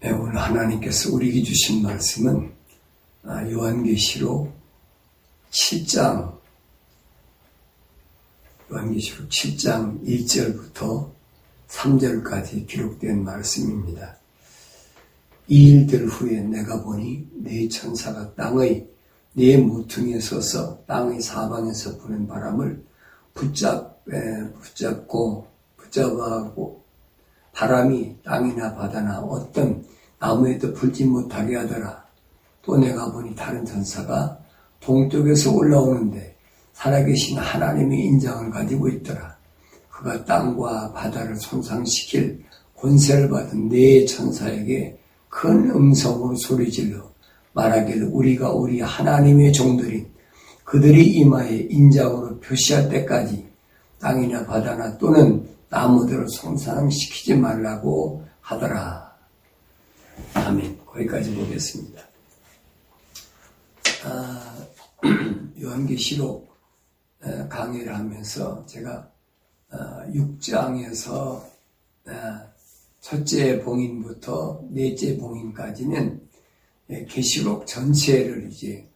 오늘 하나님께서 우리에게 주신 말씀은 요한계시록 7장 1절부터 3절까지 기록된 말씀입니다. 이 일들 후에 내가 보니 네 천사가 땅의 네 모퉁이에 서서 땅의 사방에서 부는 바람을 붙잡고 바람이 땅이나 바다나 어떤 나무에도 불지 못하게 하더라. 또 내가 보니 다른 천사가 동쪽에서 올라오는데 살아계신 하나님의 인장을 가지고 있더라. 그가 땅과 바다를 손상시킬 권세를 받은 네 천사에게 큰 음성으로 소리질러 말하기를 우리가 우리 하나님의 종들인 그들이 이마에 인장으로 표시할 때까지 땅이나 바다나 또는 나무들을 손상시키지 말라고 하더라. 아멘. 거기까지 보겠습니다. 요한계시록 강의를 하면서 제가 6장에서 첫째 봉인부터 넷째 봉인까지는 계시록 전체를 이제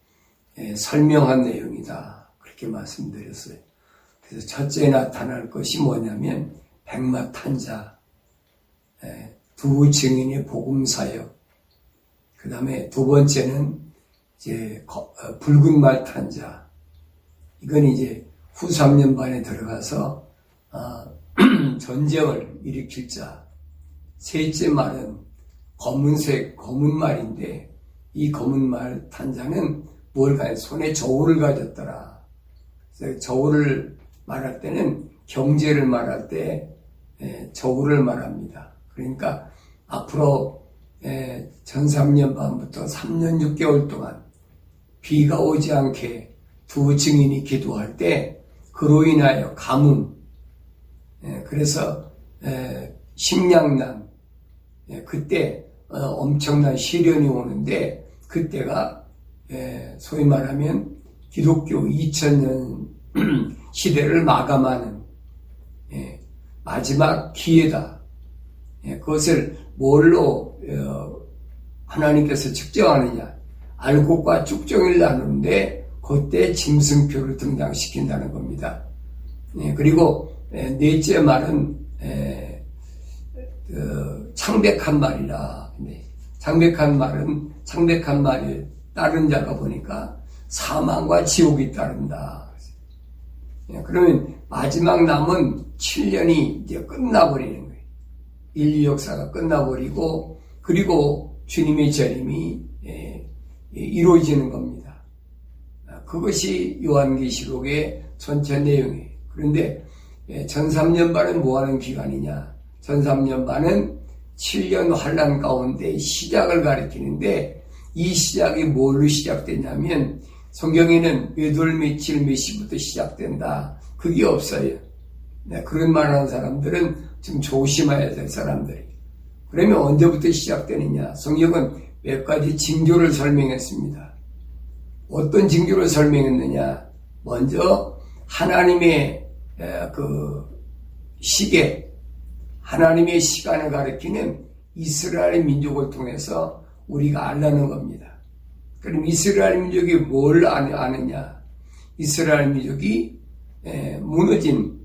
설명한 내용이다. 그렇게 말씀드렸어요. 그래서 첫째 나타날 것이 뭐냐면 백마탄자, 두 증인의 복음사역, 그 다음에 두 번째는 이제 붉은 말 탄자. 이건 이제 후 3년 반에 들어가서 전쟁을 일으킬 자. 셋째 말은 검은색, 검은 말인데 이 검은 말 탄자는 뭘 가져? 손에 저울을 가졌더라. 그래서 저울을 말할 때는 경제를 말할 때 저울을 말합니다. 그러니까 앞으로 전 3년 반부터 3년 6개월 동안 비가 오지 않게 두 증인이 기도할 때 그로 인하여 가뭄, 그래서 식량난, 그때 엄청난 시련이 오는데 그때가 소위 말하면 기독교 2000년 시대를 마감하는 마지막 기회다. 그것을 뭘로 하나님께서 측정하느냐? 알곡과 쭉정이를 나누는데 그때 짐승표를 등장시킨다는 겁니다. 그리고 넷째 말은 창백한 말이라. 창백한 말을 따른 자가 보니까 사망과 지옥이 따른다. 그러면 마지막 남은 7년이 이제 끝나버리는 거예요. 인류 역사가 끝나버리고 그리고 주님의 재림이 이루어지는 겁니다. 그것이 요한계시록의 전체 내용이에요. 그런데 전 3년 반은 뭐하는 기간이냐? 전 3년 반은 7년 환란 가운데 시작을 가리키는데 이 시작이 뭘로 시작됐냐면 성경에는 몇 월 며칠 몇 시부터 시작된다. 그게 없어요. 그런 말하는 사람들은 좀 조심해야 될 사람들이. 그러면 언제부터 시작되느냐? 성경은 몇 가지 징조를 설명했습니다. 어떤 징조를 설명했느냐? 먼저 하나님의 그 시계, 하나님의 시간을 가리키는 이스라엘 민족을 통해서 우리가 알라는 겁니다. 그럼 이스라엘 민족이 뭘 아느냐? 이스라엘 민족이 무너진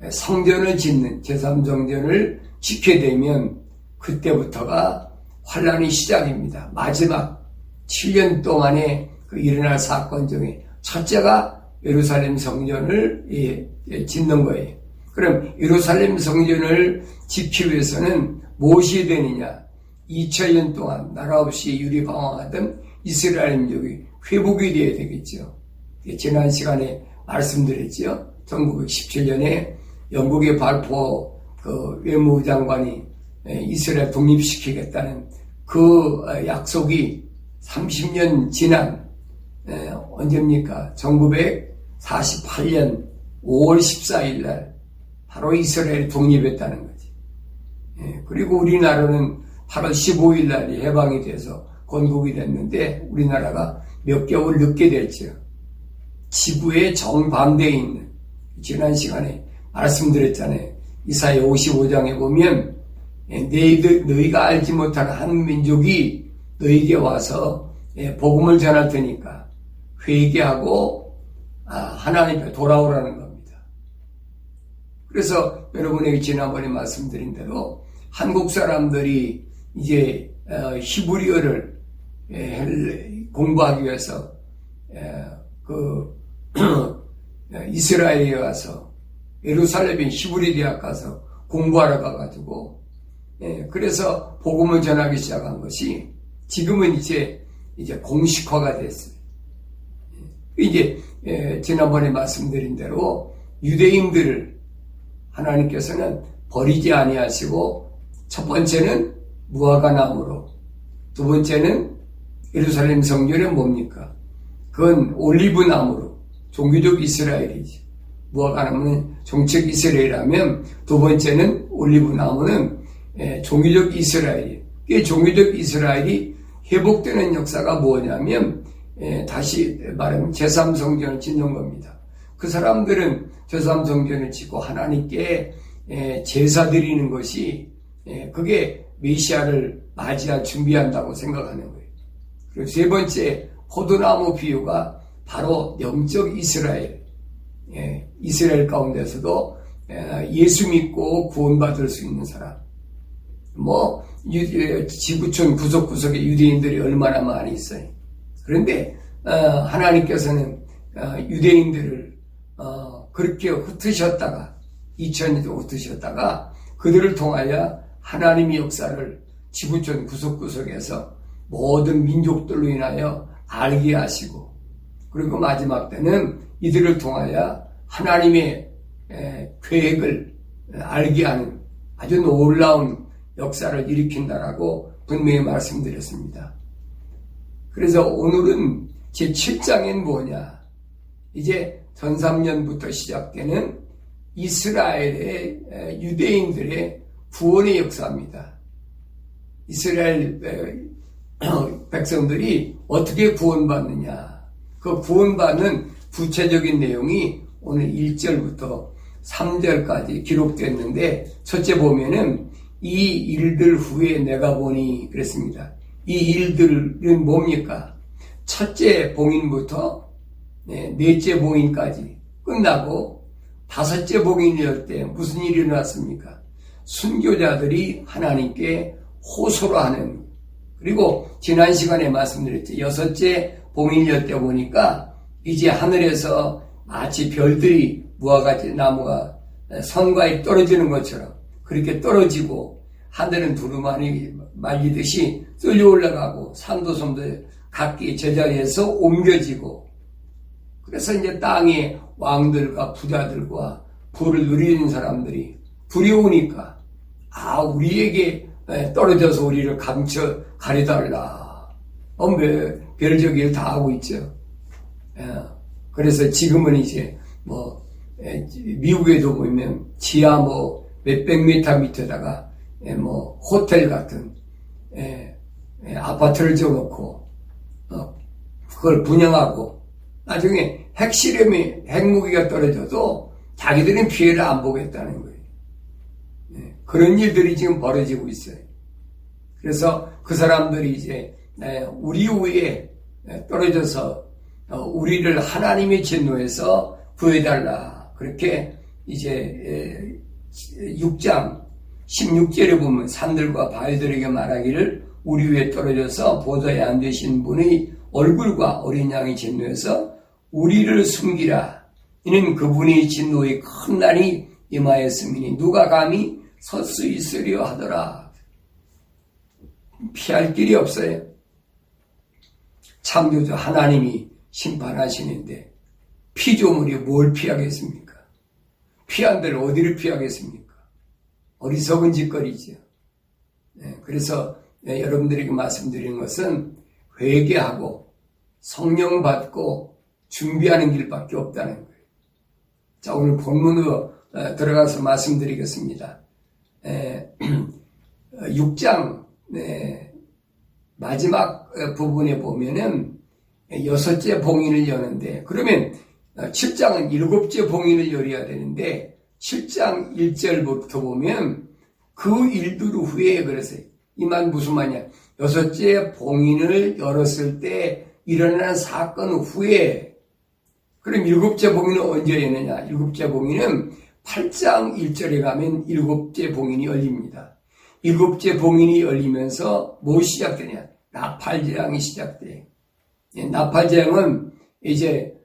성전을 짓는 제3성전을 짓게 되면 그때부터가 환란의 시작입니다. 마지막 7년 동안에 그 일어날 사건 중에 첫째가 예루살렘 성전을 짓는 거예요. 그럼 예루살렘 성전을 짓기 위해서는 무엇이 되느냐? 2000년 동안 나라 없이 유리방황하던 이스라엘 민족이 회복이 되어야 되겠죠. 지난 시간에 말씀드렸죠. 1917년에 영국의 발포 그 외무부 장관이 이스라엘 독립시키겠다는 그 약속이 30년 지난 언제입니까? 1948년 5월 14일 날 바로 이스라엘이 독립했다는 거지. 그리고 우리나라는 8월 15일 날이 해방이 돼서 건국이 됐는데 우리나라가 몇 개월 늦게 됐죠. 지구의 정반대에 있는 지난 시간에 말씀드렸잖아요. 이사야 55장에 보면 너희가 알지 못하는 한 민족이 너희에게 와서 복음을 전할 테니까 회개하고 하나님 앞에 돌아오라는 겁니다. 그래서 여러분에게 지난번에 말씀드린 대로 한국 사람들이 이제 히브리어를 공부하기 위해서 이스라엘에 가서 예루살렘의 히브리 대학 가서 공부하러 가가지고 그래서 복음을 전하기 시작한 것이 지금은 이제 공식화가 됐어요. 이제 지난번에 말씀드린 대로 유대인들을 하나님께서는 버리지 아니하시고 첫 번째는 무화과나무로, 두 번째는 예루살렘 성전은 뭡니까? 그건 올리브나무로 종교적 이스라엘이죠. 무화과나무는 정책 이스라엘이라면 두 번째는 올리브나무는 종교적 이스라엘이에요. 이 종교적 이스라엘이 회복되는 역사가 뭐냐면 다시 말하면 제3성전을 짓는 겁니다. 그 사람들은 제3성전을 짓고 하나님께 제사 드리는 것이 그게 메시아를 맞이할 준비한다고 생각하는 거예요. 그리고 세 번째 포도나무 비유가 바로 영적 이스라엘, 이스라엘 가운데서도 예수 믿고 구원받을 수 있는 사람. 지구촌 구석구석에 유대인들이 얼마나 많이 있어요. 그런데 하나님께서는 유대인들을 그렇게 흩으셨다가 2000년도 흩으셨다가 그들을 통하여 하나님의 역사를 지구촌 구석구석에서 모든 민족들로 인하여 알게 하시고, 그리고 마지막 때는 이들을 통하여 하나님의 계획을 알게 하는 아주 놀라운 역사를 일으킨다라고 분명히 말씀드렸습니다. 그래서 오늘은 제7장엔 뭐냐? 이제 전삼년부터 시작되는 이스라엘의 유대인들의 구원의 역사입니다. 이스라엘 백성들이 어떻게 구원받느냐? 그 구원받는 구체적인 내용이 오늘 1절부터 3절까지 기록됐는데, 첫째 보면은 이 일들 후에 내가 보니 그랬습니다. 이 일들은 뭡니까? 첫째 봉인부터 넷째 봉인까지 끝나고 다섯째 봉인일 때 무슨 일이 일어났습니까? 순교자들이 하나님께 호소를 하는, 그리고 지난 시간에 말씀드렸죠. 여섯째 봉인일 때 보니까 이제 하늘에서 마치 별들이 무화과지 나무가 선과에 떨어지는 것처럼 그렇게 떨어지고, 하늘은 두루마리 말리듯이 쓸려 올라가고 산도 섬도 각기 제자리에서 옮겨지고, 그래서 이제 땅의 왕들과 부자들과 부를 누리는 사람들이 두려우니까 우리에게 떨어져서 우리를 가려달라. 별저기를 다 하고 있죠. 그래서 지금은 이제 미국에도 보면 지하 몇백 미터 밑에다가 호텔 같은 아파트를 지어놓고 그걸 분양하고, 나중에 핵무기가 떨어져도 자기들은 피해를 안 보겠다는 거예요. 그런 일들이 지금 벌어지고 있어요. 그래서 그 사람들이 이제 우리 위에 떨어져서 우리를 하나님의 진노에서 구해달라. 그렇게 이제 6장 16절에 보면 산들과 바위들에게 말하기를 우리 위에 떨어져서 보좌에 앉으신 분의 얼굴과 어린 양의 진노에서 우리를 숨기라. 이는 그분의 진노의 큰 날이 임하였으니 누가 감히 설 수 있으려 하더라. 피할 길이 없어요. 창조주 하나님이 심판하시는데 피조물이 뭘 피하겠습니까? 피한 데를 어디를 피하겠습니까? 어리석은 짓거리죠. 그래서 여러분들에게 말씀드리는 것은 회개하고 성령 받고 준비하는 길밖에 없다는 거예요. 자, 오늘 본문으로 들어가서 말씀드리겠습니다. 6장 마지막 부분에 보면은 여섯째 봉인을 여는데, 그러면 7장은 일곱째 봉인을 열어야 되는데 7장 1절부터 보면 그 일들 후에 그랬어요. 이 말 무슨 말이냐. 여섯째 봉인을 열었을 때 일어난 사건 후에, 그럼 일곱째 봉인은 언제 열느냐. 일곱째 봉인은 8장 1절에 가면 일곱째 봉인이 열립니다. 일곱째 봉인이 열리면서 뭐 시작되냐. 나팔재앙이 시작돼. 나팔재앙은 이제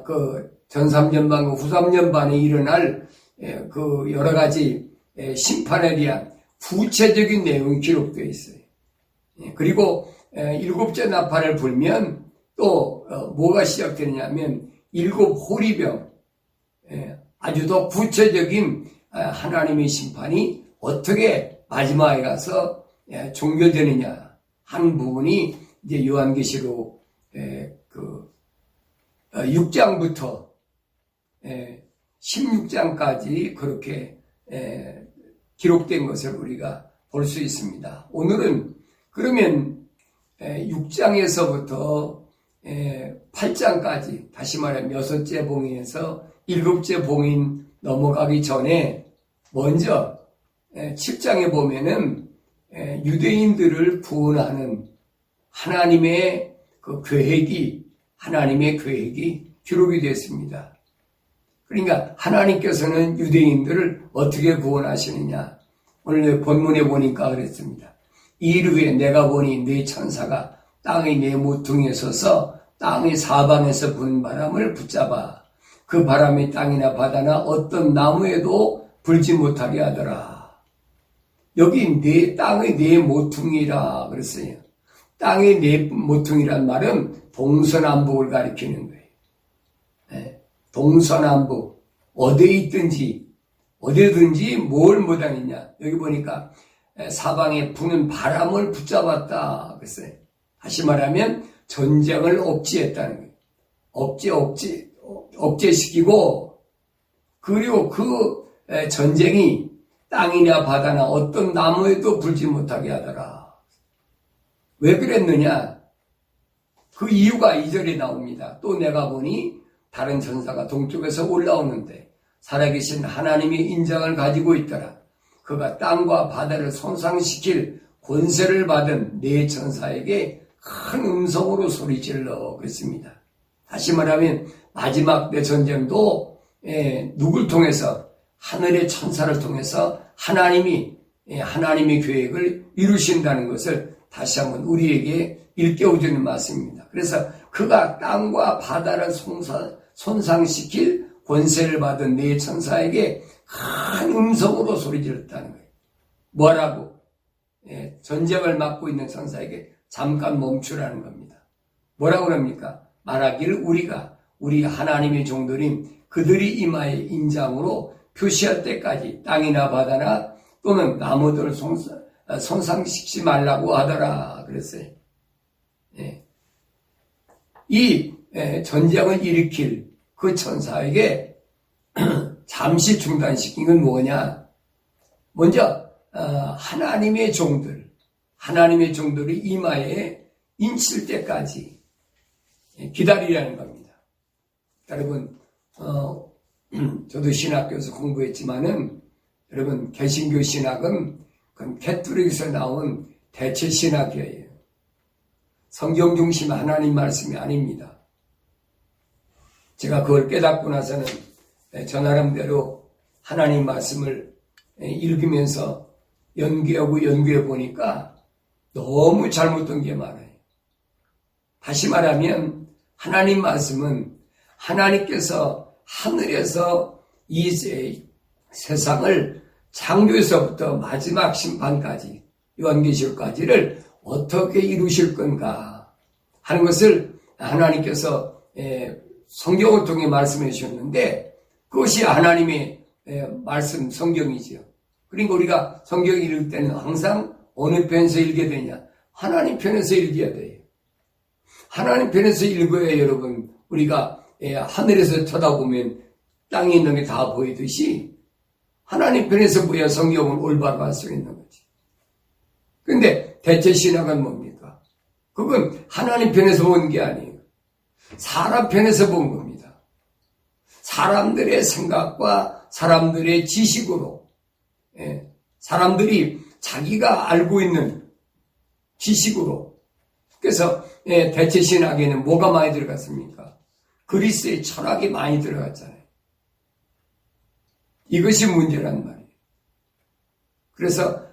그 전3년반 후3년반에 일어날 그 여러 가지 심판에 대한 구체적인 내용이 기록되어 있어요. 그리고 일곱째 나팔을 불면 또 뭐가 시작되느냐 하면 일곱 호리병, 아주 더 구체적인 하나님의 심판이 어떻게 마지막에 가서 종료되느냐 하는 부분이 이제 요한계시록 그 6장부터 16장까지 그렇게 기록된 것을 우리가 볼 수 있습니다. 오늘은 그러면 6장에서부터 8장까지 다시 말하면 여섯째 봉인에서 일곱째 봉인 넘어가기 전에 먼저 7장에 보면은 유대인들을 구원하는 하나님의 하나님의 계획이 기록이 됐습니다. 그러니까 하나님께서는 유대인들을 어떻게 구원하시느냐. 오늘 본문에 보니까 그랬습니다. 이일 후에 내가 보니 네 천사가 땅의 네 모퉁이에 서서 땅의 사방에서 부는 바람을 붙잡아 그 바람이 땅이나 바다나 어떤 나무에도 불지 못하게 하더라. 여기 땅의 네 모퉁이라 그랬어요. 땅의 네 모퉁이란 말은 동서남북을 가리키는 거예요. 동서남북 어디든지 뭘 못하느냐. 여기 보니까 사방에 부는 바람을 붙잡았다 그랬어요. 다시 말하면 전쟁을 억제했다는 거예요. 억제시키고, 그리고 그 전쟁이 땅이나 바다나 어떤 나무에도 불지 못하게 하더라. 왜 그랬느냐? 그 이유가 2절에 나옵니다. 또 내가 보니 다른 천사가 동쪽에서 올라오는데 살아계신 하나님의 인장을 가지고 있더라. 그가 땅과 바다를 손상시킬 권세를 받은 네 천사에게 큰 음성으로 소리질러 그랬습니다. 다시 말하면 마지막 대전쟁도 누굴 통해서, 하늘의 천사를 통해서 하나님의 계획을 이루신다는 것을 다시 한번 우리에게 일깨워주는 말씀입니다. 그래서 그가 땅과 바다를 손상시킬 권세를 받은 네 천사에게 큰 음성으로 소리질렀다는 거예요. 뭐라고? 전쟁을 맡고 있는 천사에게 잠깐 멈추라는 겁니다. 뭐라고 합니까? 말하기를 우리 하나님의 종들인 그들이 이마의 인장으로 표시할 때까지 땅이나 바다나 또는 나무들을 손상시키지 말라고 하더라 그랬어요. 이 전쟁을 일으킬 그 천사에게 잠시 중단시킨 건 뭐냐? 먼저 하나님의 종들이 이마에 인칠 때까지 기다리라는 겁니다. 여러분, 저도 신학교에서 공부했지만은, 여러분, 개신교 신학은 그건 캐톨릭에서 나온 대체 신학이에요. 성경 중심 하나님 말씀이 아닙니다. 제가 그걸 깨닫고 나서는 저 나름대로 하나님 말씀을 읽으면서 연구해 보니까 너무 잘못된 게 많아요. 다시 말하면 하나님 말씀은 하나님께서 하늘에서 이 세상을 창조에서부터 마지막 심판까지, 요한계시록까지를 어떻게 이루실 건가 하는 것을 하나님께서 성경을 통해 말씀해 주셨는데, 그것이 하나님의 말씀 성경이지요. 그러니까 우리가 성경 읽을 때는 항상 어느 편에서 읽게 되냐? 하나님 편에서 읽어야 돼요. 하나님 편에서 읽어야 여러분, 우리가 하늘에서 쳐다보면 땅에 있는 게 다 보이듯이 하나님 편에서 보야 성경을 올바로 할 수 있는 거지. 근데 대체 신학은 뭡니까? 그건 하나님 편에서 본 게 아니에요. 사람 편에서 본 겁니다. 사람들의 생각과 사람들의 지식으로, 사람들이 자기가 알고 있는 지식으로. 그래서 대체신학에는 뭐가 많이 들어갔습니까? 그리스의 철학이 많이 들어갔잖아요. 이것이 문제란 말이에요. 그래서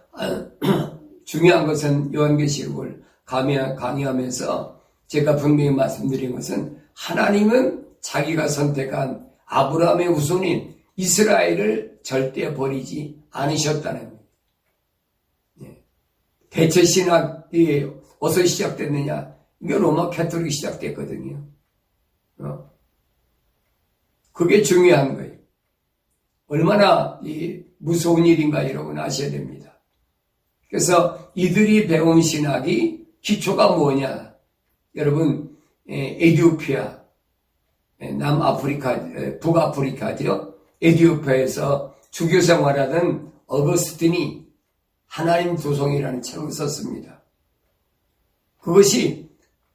중요한 것은 요한계시록을 강의하면서 제가 분명히 말씀드린 것은 하나님은 자기가 선택한 아브라함의 후손인 이스라엘을 절대 버리지 않으셨다는 거예요. 대체신학이 어디서 시작됐느냐? 이게 로마 캐톨릭이 시작됐거든요. 그게 중요한 거예요. 얼마나 무서운 일인가 여러분 아셔야 됩니다. 그래서 이들이 배운 신학이 기초가 뭐냐? 여러분, 에티오피아, 남아프리카, 북아프리카죠. 에티오피아에서 주교 생활하던 어거스틴이 하나님 도성이라는 책을 썼습니다. 그것이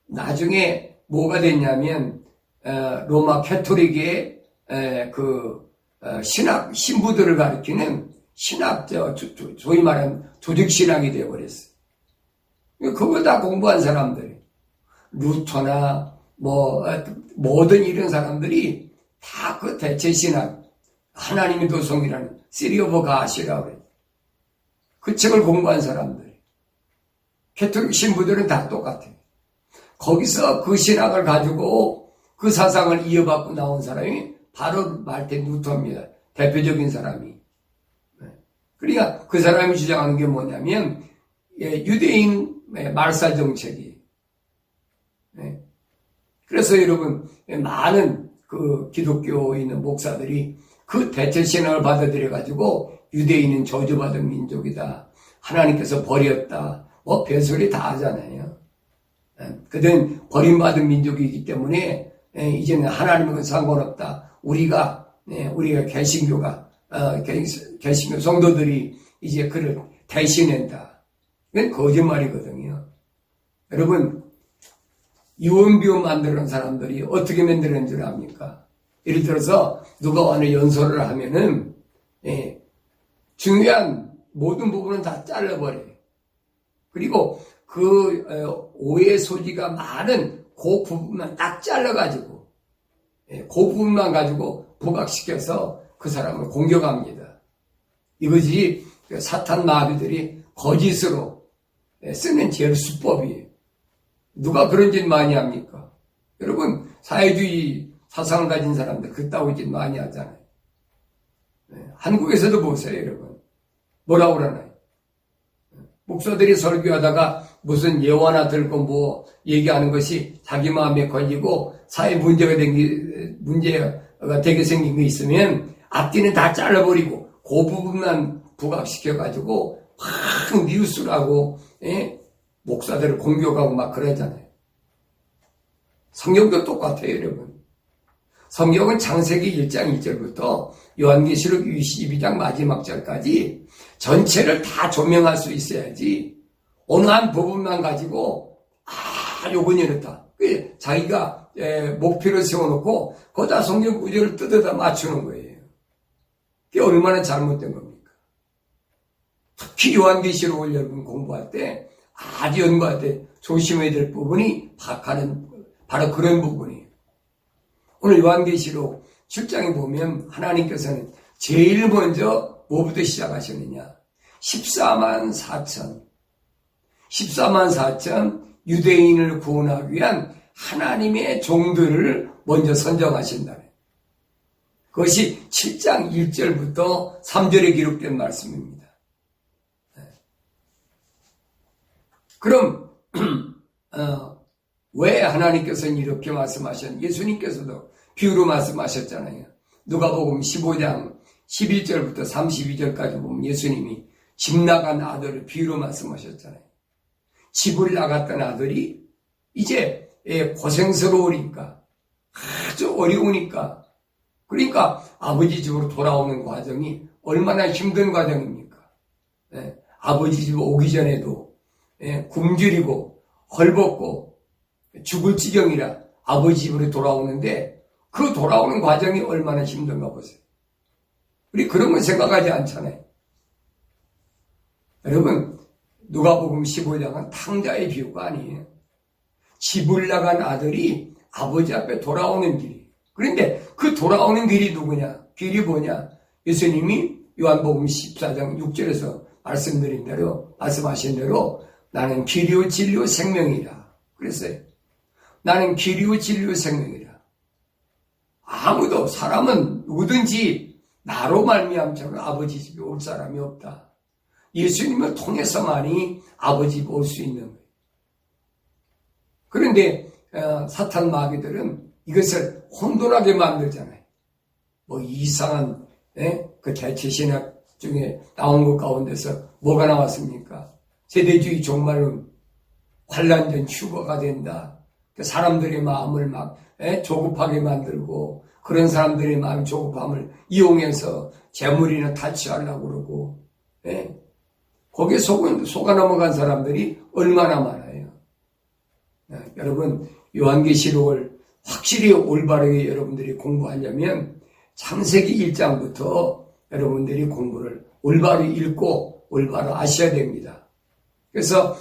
나중에 뭐가 됐냐면 로마 캐톨릭의 신학 신부들을 가리키는 신학 소위 말하는 조직 신학이 되어버렸어요. 그거 다 공부한 사람들, 루터나 모든 이런 사람들이 다 그 대체 신학 하나님의 도성이라는 시리 오브 가시라고 그래요. 그 책을 공부한 사람들, 캐톨릭 신부들은 다 똑같아요. 거기서 그 신학을 가지고 그 사상을 이어받고 나온 사람이 바로 말틴 루터입니다. 대표적인 사람이. 그러니까 그 사람이 주장하는 게 뭐냐면 유대인 말살 정책이. 그래서 여러분 많은 그 기독교에 있는 목사들이 그 대체 신학을 받아들여 가지고 유대인은 저주받은 민족이다. 하나님께서 버렸다. 별소리 다 하잖아요. 그들은 버림받은 민족이기 때문에 이제는 하나님과 상관없다. 우리가 개신교 성도들이 이제 그를 대신한다. 이건 거짓말이거든요. 여러분, 유언비어 만드는 사람들이 어떻게 만드는 줄 압니까? 예를 들어서 누가 어느 연설을 하면은 중요한 모든 부분은 다 잘라버려요. 그리고 그 오해 소지가 많은 그 부분만 딱 잘라가지고 그 부분만 가지고 부각시켜서 그 사람을 공격합니다. 이것이 사탄 마귀들이 거짓으로 쓰는 제일 수법이에요. 누가 그런 짓 많이 합니까? 여러분, 사회주의 사상을 가진 사람들 그따위 짓 많이 하잖아요. 한국에서도 보세요, 여러분. 뭐라고 그러나요? 목사들이 설교하다가 무슨 예화나 들고 얘기하는 것이 자기 마음에 걸리고 사회 문제가 되게 생긴 게 있으면 앞뒤는 다 잘라버리고 그 부분만 부각시켜가지고 확 뉴스를 하고 목사들을 공격하고 막 그러잖아요. 성경도 똑같아요, 여러분. 성경은 창세기 1장 1절부터 요한계시록 22장 마지막 절까지 전체를 다 조명할 수 있어야지 어느 한 부분만 가지고 요건 이렇다. 자기가 목표를 세워놓고 거기다 성경 구절을 뜯어다 맞추는 거예요. 그게 얼마나 잘못된 겁니까? 특히 요한계시록을 여러분 공부할 때 아주 연구할 때 조심해야 될 부분이 바로 그런 부분이에요. 오늘 요한계시록 7장에 보면 하나님께서는 제일 먼저 뭐부터 시작하셨느냐? 14만 4천 유대인을 구원하기 위한 하나님의 종들을 먼저 선정하신다. 그것이 7장 1절부터 3절에 기록된 말씀입니다. 그럼 왜 하나님께서는 이렇게 말씀하셨는지 예수님께서도 비유로 말씀하셨잖아요. 누가복음 15장 11절부터 32절까지 보면 예수님이 집 나간 아들을 비유로 말씀하셨잖아요. 집을 나갔던 아들이 이제 고생스러우니까 아주 어려우니까 그러니까 아버지 집으로 돌아오는 과정이 얼마나 힘든 과정입니까? 아버지 집 오기 전에도 굶주리고 헐벗고 죽을 지경이라 아버지 집으로 돌아오는데 그 돌아오는 과정이 얼마나 힘든가 보세요. 우리 그런 건 생각하지 않잖아요. 여러분, 누가복음 15장은 탕자의 비유가 아니에요. 집을 나간 아들이 아버지 앞에 돌아오는 길이. 그런데 그 돌아오는 길이 누구냐? 길이 뭐냐? 예수님이 요한복음 14장 6절에서 말씀하신 대로 나는 길이요 진리요 생명이라 그랬어요. 나는 길이요 진리요 생명이라. 아무도 사람은 누구든지 나로 말미암자로 아버지 집에 올 사람이 없다. 예수님을 통해서만이 아버지 집에 올 수 있는 거예요. 그런데 사탄 마귀들은 이것을 혼돈하게 만들잖아요. 뭐 이상한 그 대체신학 중에 나온 것 가운데서 뭐가 나왔습니까? 세대주의 종말은 환란된 휴거가 된다. 사람들의 마음을 막 조급하게 만들고 그런 사람들의 마음 조급함을 이용해서 재물이나 탈취하려고 그러고 거기에 속아 넘어간 사람들이 얼마나 많아요. 여러분 요한계시록을 확실히 올바르게 여러분들이 공부하려면 창세기 1장부터 여러분들이 공부를 올바로 읽고 올바로 아셔야 됩니다. 그래서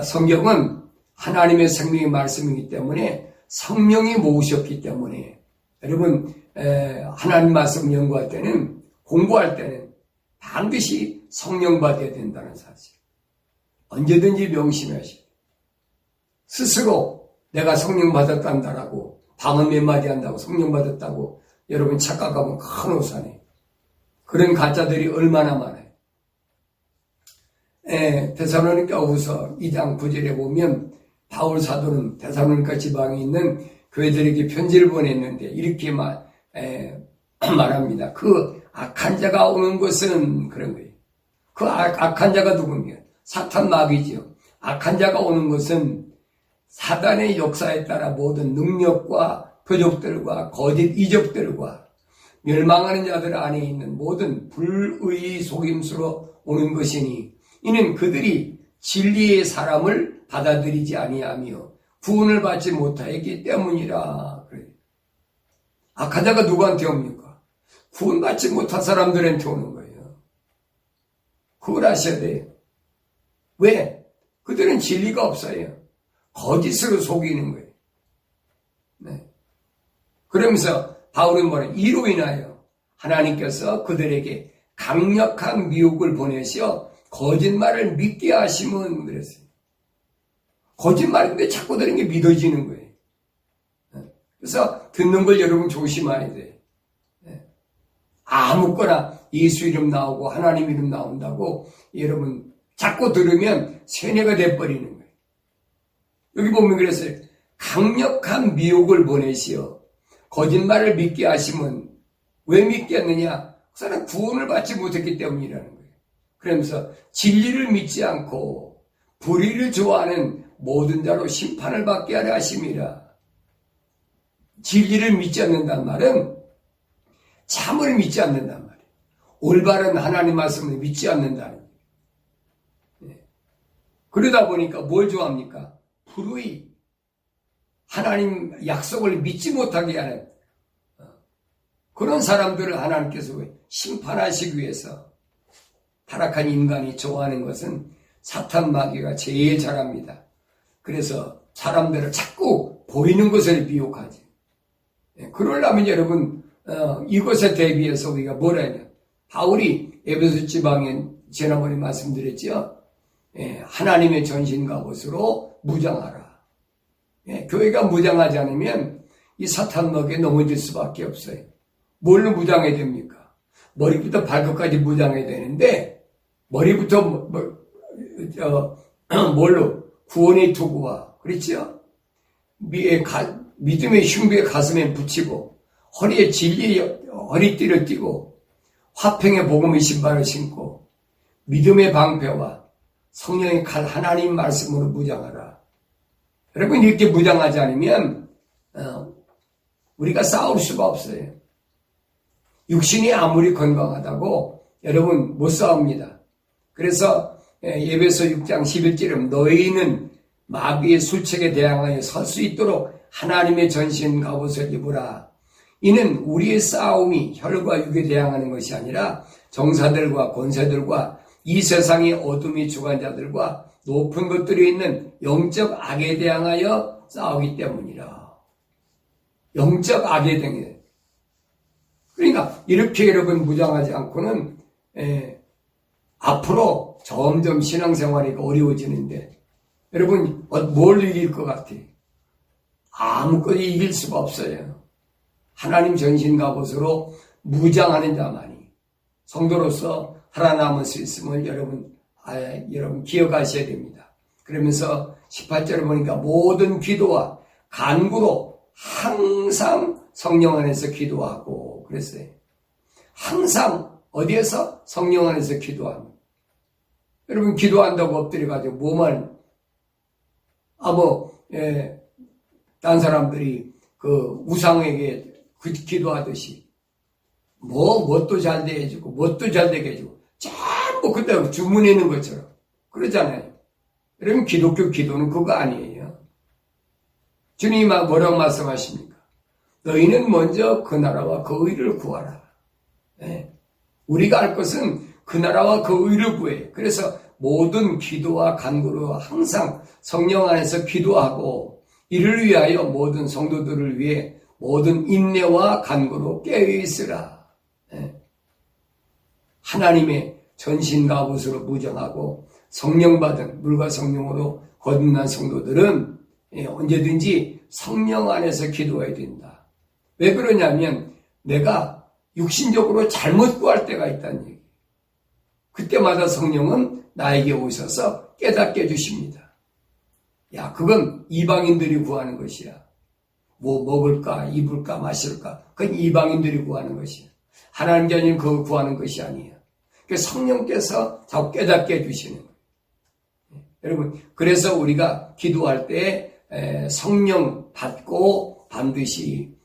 성경은 하나님의 생명의 말씀이기 때문에 성령이 모으셨기 때문에 여러분 하나님 말씀 연구할 때는 공부할 때는 반드시 성령 받아야 된다는 사실 언제든지 명심하시고 스스로 내가 성령 받았단다라고 방언 몇 마디 한다고 성령 받았다고 여러분 착각하면 큰 오산이에요. 그런 가짜들이 얼마나 많아요. 데살로니가후서 2장 9절에 보면 바울 사도는 데살로니가 지방에 있는 교회들에게 편지를 보냈는데 이렇게 말합니다. 그 악한 자가 오는 것은 그런 거예요. 그 악한 자가 누군가? 사탄 마귀지요. 악한 자가 오는 것은 사단의 역사에 따라 모든 능력과 표적들과 거짓 이적들과 멸망하는 자들 안에 있는 모든 불의의 속임수로 오는 것이니 이는 그들이 진리의 사람을 받아들이지 아니하며 구원을 받지 못하였기 때문이라. 그래요. 악한 자가 누구한테 옵니까? 구원받지 못한 사람들한테 오는 거예요. 그걸 아셔야 돼요. 왜? 그들은 진리가 없어요. 거짓으로 속이는 거예요. 네. 그러면서 바울은 뭐래? 이로 인하여 하나님께서 그들에게 강력한 미혹을 보내셔 거짓말을 믿게 하시면 그랬어요. 거짓말인데 자꾸 들은 게 믿어지는 거예요. 그래서 듣는 걸 여러분 조심해야 돼요. 아무거나 예수 이름 나오고 하나님 이름 나온다고 여러분 자꾸 들으면 세뇌가 돼버리는 거예요. 여기 보면 그랬어요. 강력한 미혹을 보내시어 거짓말을 믿게 하시면 왜 믿겠느냐? 그 사람 구원을 받지 못했기 때문이라는 거예요. 그러면서 진리를 믿지 않고 불의를 좋아하는 모든 자로 심판을 받게 하려 하심이라. 진리를 믿지 않는단 말은 참을 믿지 않는단 말이에요. 올바른 하나님 말씀을 믿지 않는다는 거예요. 그러다 보니까 뭘 좋아합니까? 불의, 하나님 약속을 믿지 못하게 하는 그런 사람들을 하나님께서 심판하시기 위해서 타락한 인간이 좋아하는 것은 사탄 마귀가 제일 잘합니다. 그래서 사람들을 자꾸 보이는 것을 미혹하지. 그러려면 여러분 이것에 대비해서 우리가 뭘 해야 바울이 에베소 지방에 지난번에 말씀드렸죠. 하나님의 전신 갑옷으로 무장하라. 교회가 무장하지 않으면 이 사탄 먹에 넘어질 수밖에 없어요. 뭘로 무장해야 됩니까? 머리부터 발끝까지 무장해야 되는데 머리부터 뭘로? 구원의 투구와 그렇죠? 믿음의 흉부의 가슴에 붙이고 허리에 진리의 허리띠를 띠고 화평의 복음의 신발을 신고 믿음의 방패와 성령의 칼 하나님 말씀으로 무장하라. 여러분 이렇게 무장하지 않으면 우리가 싸울 수가 없어요. 육신이 아무리 건강하다고 여러분 못 싸웁니다. 그래서 에베소 6장 11절에 너희는 마귀의 술책에 대항하여 설 수 있도록 하나님의 전신 갑옷을 입으라. 이는 우리의 싸움이 혈과 육에 대항하는 것이 아니라 정사들과 권세들과 이 세상의 어둠이 주관자들과 높은 것들이 있는 영적 악에 대항하여 싸우기 때문이라. 영적 악에 대항해. 그러니까 이렇게 여러분 무장하지 않고는 앞으로 점점 신앙생활이 어려워지는데 여러분 뭘 이길 것 같아요? 아무것도 이길 수가 없어요. 하나님 전신갑옷으로 무장하는 자만이 성도로서 살아남을 수 있음을 여러분 기억하셔야 됩니다. 그러면서 18절을 보니까 모든 기도와 간구로 항상 성령 안에서 기도하고 그랬어요. 항상 어디에서? 성령 안에서 기도합니다. 여러분 기도한다고 엎드려가지고 뭐만 딴 사람들이 그 우상에게 기도하듯이 뭣도 잘 되게 해주고 뭣도 잘 되게 해주고 전부 그때 주문하는 것처럼 그러잖아요. 여러분 기독교 기도는 그거 아니에요. 주님이 뭐라고 말씀하십니까? 너희는 먼저 그 나라와 그 의를 구하라. 네. 우리가 할 것은 그 나라와 그 의를 구해. 그래서 모든 기도와 간구로 항상 성령 안에서 기도하고 이를 위하여 모든 성도들을 위해 모든 인내와 간구로 깨어있으라. 네. 하나님의 전신갑옷으로 무장하고 성령 받은 물과 성령으로 거듭난 성도들은 언제든지 성령 안에서 기도해야 된다. 왜 그러냐면 내가 육신적으로 잘못 구할 때가 있다는 얘기. 그때마다 성령은 나에게 오셔서 깨닫게 해주십니다. 야, 그건 이방인들이 구하는 것이야. 뭐 먹을까, 입을까, 마실까. 그건 이방인들이 구하는 것이야. 하나님 자녀는 그거 구하는 것이 아니에요. 성령께서 자꾸 깨닫게 해주시는 거예요. 여러분, 그래서 우리가 기도할 때 성령 받고 반드시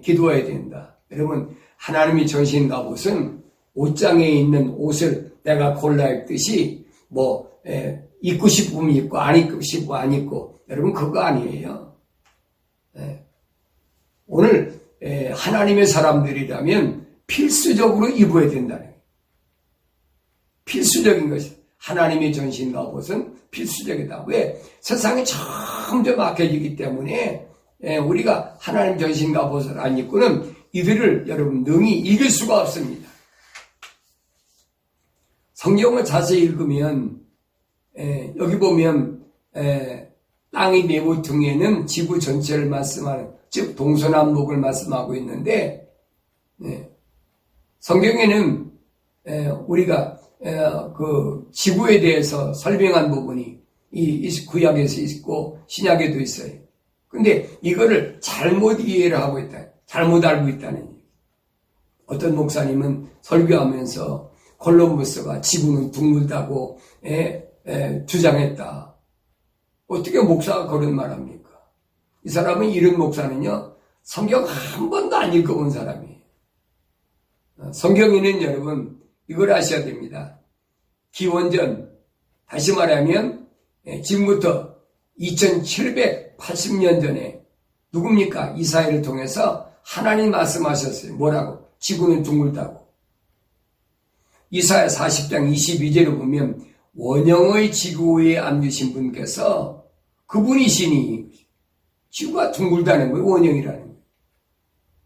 기도해야 된다. 여러분, 하나님의 전신갑옷은 옷장에 있는 옷을 내가 골라 입듯이 입고 싶으면 입고 안 입고 싶으면 안 입고 여러분 그거 아니에요. 오늘 하나님의 사람들이라면 필수적으로 입어야 된다는 거예요. 필수적인 것이 하나님의 전신갑옷은 필수적이다. 왜? 세상이 점점 악해지기 때문에 우리가 하나님 전신갑옷을 안 입고는 이들을 여러분 능히 이길 수가 없습니다. 성경을 자세히 읽으면 여기 보면 땅의 내모퉁이에는 지구 전체를 말씀하는 즉 동서남북을 말씀하고 있는데 성경에는 우리가 그 지구에 대해서 설명한 부분이 이 구약에서 있고 신약에도 있어요. 근데 이거를 잘못 이해를 하고 있다. 잘못 알고 있다는 얘기. 어떤 목사님은 설교하면서 콜럼버스가 지구는 둥글다고 주장했다. 어떻게 목사가 그런 말 합니까? 이 사람은 이런 목사는요, 성경 한 번도 안 읽어본 사람이에요. 성경에는 여러분, 이걸 아셔야 됩니다. 기원전, 다시 말하면, 지금부터 2780년 전에, 누굽니까? 이사야를 통해서 하나님 말씀하셨어요. 뭐라고? 지구는 둥글다고. 이사야 40장 22절을 보면, 원형의 지구 위에 앉으신 분께서 그분이시니, 지구가 둥글다는 거예요. 원형이라는 거예요.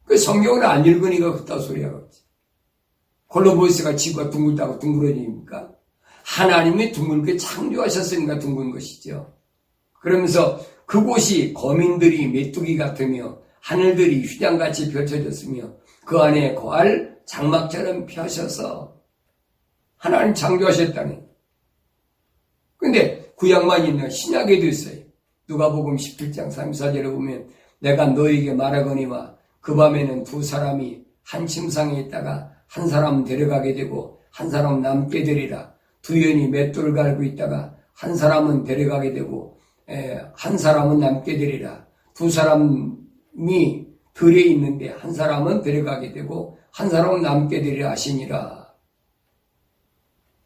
그 성경을 안 읽으니까 그딴 소리 하겠지. 콜럼버스가 지구가 둥글다고 둥그러집니까? 하나님이 둥글게 창조하셨으니까 둥근 것이죠. 그러면서 그곳이 거민들이 메뚜기 같으며 하늘들이 휘장같이 펼쳐졌으며 그 안에 거할 장막처럼 펴셔서 하나님 창조하셨다니. 근데 구약만 있는 신약에도 있어요. 누가복음 17장 34절에 보면 내가 너에게 말하거니와 그 밤에는 두 사람이 한 침상에 있다가 한 사람은 데려가게 되고 한 사람은 남게 되리라. 두 여인이 맷돌을 갈고 있다가 한 사람은 데려가게 되고 한 사람은 남게 되리라. 두 사람이 들에 있는데 한 사람은 데려가게 되고 한 사람은 남게 되리라 하시니라.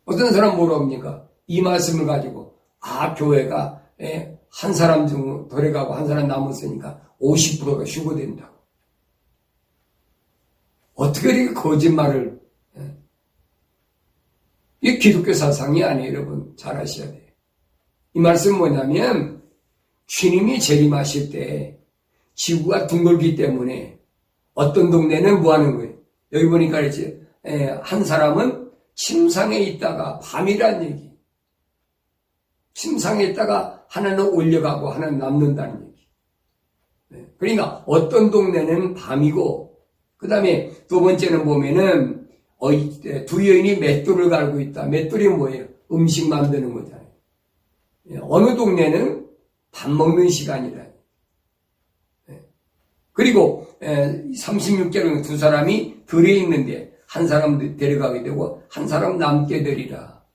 어떤 사람 뭐라고 합니까? 이 말씀을 가지고 교회가 한 사람 중 데려가고 한 사람 남았으니까 50%가 휴거된다고. 어떻게 이렇게 거짓말을 이게 기독교 사상이 아니에요, 여러분. 잘 아셔야 돼요. 이 말씀은 뭐냐면, 주님이 재림하실 때 지구가 둥글기 때문에 어떤 동네는 뭐 하는 거예요? 여기 보니까 이제 한 사람은 침상에 있다가 밤이란 얘기. 침상에 있다가 하나는 올려가고 하나는 남는다는 얘기. 그러니까 어떤 동네는 밤이고, 그 다음에 두 번째는 보면은 두 여인이 맷돌을 갈고 있다. 맷돌이 뭐예요? 음식 만드는 거잖아요. 어느 동네는 밥 먹는 시간이라. 그리고 36개로 두 사람이 들에 있는데 한 사람 데려가게 되고 한 사람 남게 되리라.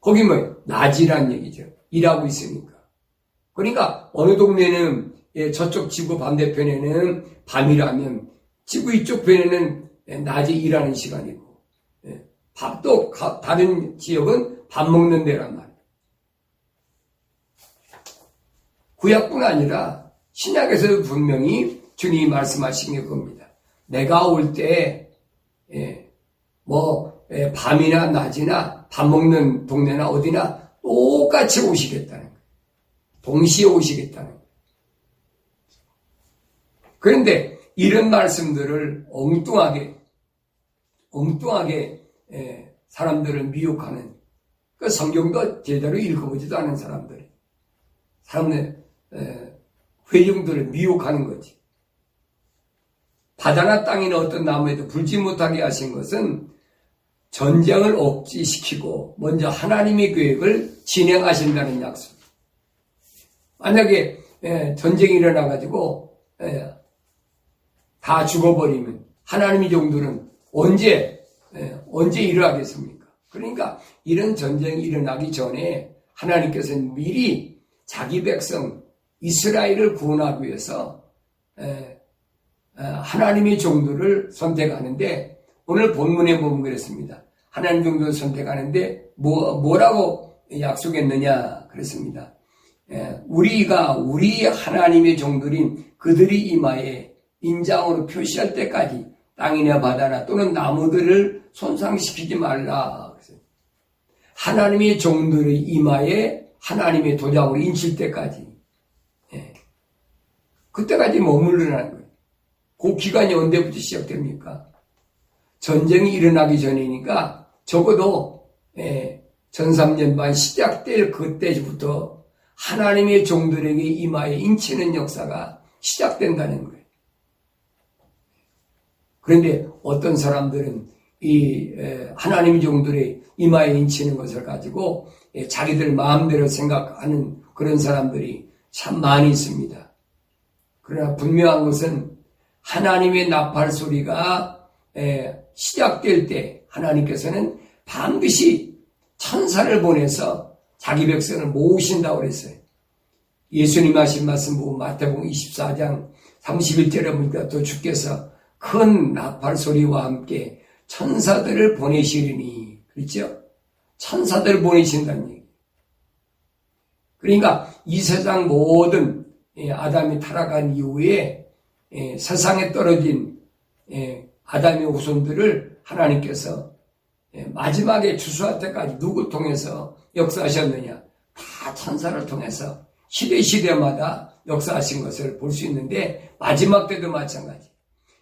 거기 뭐예요? 낮이란 얘기죠. 일하고 있으니까. 그러니까 어느 동네는 저쪽 지구 반대편에는 밤이라면 지구 이쪽 편에는 낮에 일하는 시간이고, 밥도 다른 지역은 밥 먹는 데란 말이에요. 구약뿐 아니라 신약에서도 분명히 주님이 말씀하신 게 겁니다. 내가 올 때 밤이나 낮이나 밥 먹는 동네나 어디나 똑같이 오시겠다는 거예요. 동시에 오시겠다는 거예요. 그런데 이런 말씀들을 엉뚱하게 사람들을 미혹하는, 그 성경도 제대로 읽어보지도 않은 사람들 회중들을 미혹하는 거지. 바다나 땅이나 어떤 나무에도 불지 못하게 하신 것은 전쟁을 억지시키고 먼저 하나님의 계획을 진행하신다는 약속. 만약에 전쟁이 일어나가지고 다 죽어버리면 하나님의 종들은 언제 일을 하겠습니까? 그러니까 이런 전쟁이 일어나기 전에 하나님께서는 미리 자기 백성 이스라엘을 구원하기 위해서 하나님의 종들을 선택하는데, 오늘 본문에 보면 그랬습니다. 하나님 종들을 선택하는데 뭐라고 약속했느냐 그랬습니다. 우리 하나님의 종들인 그들이 이마에 인장으로 표시할 때까지 땅이나 바다나 또는 나무들을 손상시키지 말라. 하나님의 종들의 이마에 하나님의 도장으로 인칠 때까지, 그때까지 머무르라는 거예요. 그 기간이 언제부터 시작됩니까? 전쟁이 일어나기 전이니까 적어도 전삼년반 시작될 그때부터 하나님의 종들에게 이마에 인치는 역사가 시작된다는 거예요. 그런데 어떤 사람들은 이 하나님의 종들의 이마에 인치는 것을 가지고 자기들 마음대로 생각하는 그런 사람들이 참 많이 있습니다. 그러나 분명한 것은 하나님의 나팔 소리가 시작될 때 하나님께서는 반드시 천사를 보내서 자기 백성을 모으신다고 그랬어요. 예수님 하신 말씀 보고 마태복음 24장 31절에 보니까 또 주께서 큰 나팔 소리와 함께 천사들을 보내시리니, 그렇죠? 천사들을 보내신다는 얘기. 그러니까 이 세상 모든 아담이 타락한 이후에 세상에 떨어진 아담의 후손들을 하나님께서 마지막에 추수할 때까지 누구 통해서 역사하셨느냐? 다 천사를 통해서 시대마다 역사하신 것을 볼 수 있는데, 마지막 때도 마찬가지.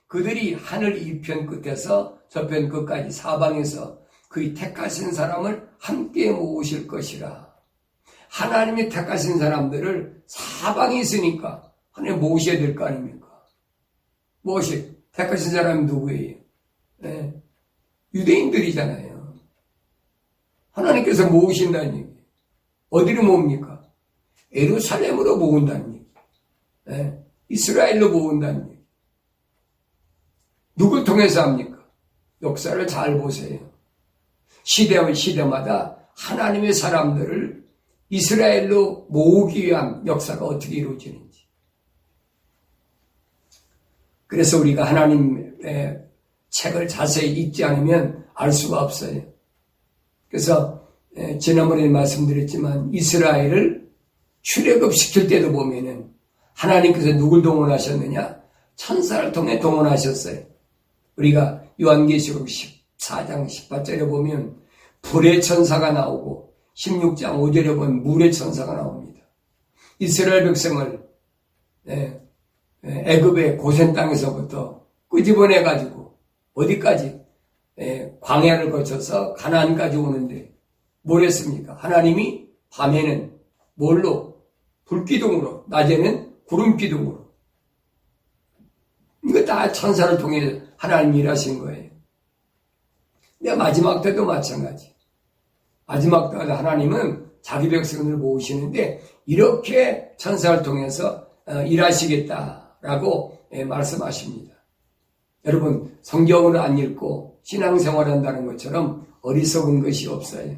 그들이 하늘 이편 끝에서 저편 끝까지 사방에서 그의 택하신 사람을 함께 모으실 것이라. 하나님이 택하신 사람들을 사방에 있으니까 하나님 모으셔야 될 거 아닙니까? 택하신 사람이 누구예요? 유대인들이잖아요. 하나님께서 모으신다는 얘기. 어디로 모읍니까? 예루살렘으로 모은다는 얘기. 이스라엘로 모은다는 얘기. 누굴 통해서 합니까? 역사를 잘 보세요. 시대마다 하나님의 사람들을 이스라엘로 모으기 위한 역사가 어떻게 이루어지는지. 그래서 우리가 하나님의 책을 자세히 읽지 않으면 알 수가 없어요. 그래서 지난번에 말씀드렸지만 이스라엘을 출애굽시킬 때도 보면은 하나님께서 누굴 동원하셨느냐? 천사를 통해 동원하셨어요. 우리가 요한계시록 14장 18절에 보면 불의 천사가 나오고 16장 5절에 보면 물의 천사가 나옵니다. 이스라엘 백성을 애굽의 고센 땅에서부터 끄집어내가지고 어디까지? 광야를 거쳐서 가나안까지 오는데 뭘 했습니까? 하나님이 밤에는 뭘로? 불기둥으로, 낮에는 구름기둥으로. 이거 다 천사를 통해 하나님이 일하신 거예요. 근데 마지막 때도 마찬가지. 마지막 때도 하나님은 자기 백성을 모으시는데 이렇게 천사를 통해서 일하시겠다라고 말씀하십니다. 여러분, 성경을 안 읽고 신앙생활한다는 것처럼 어리석은 것이 없어요.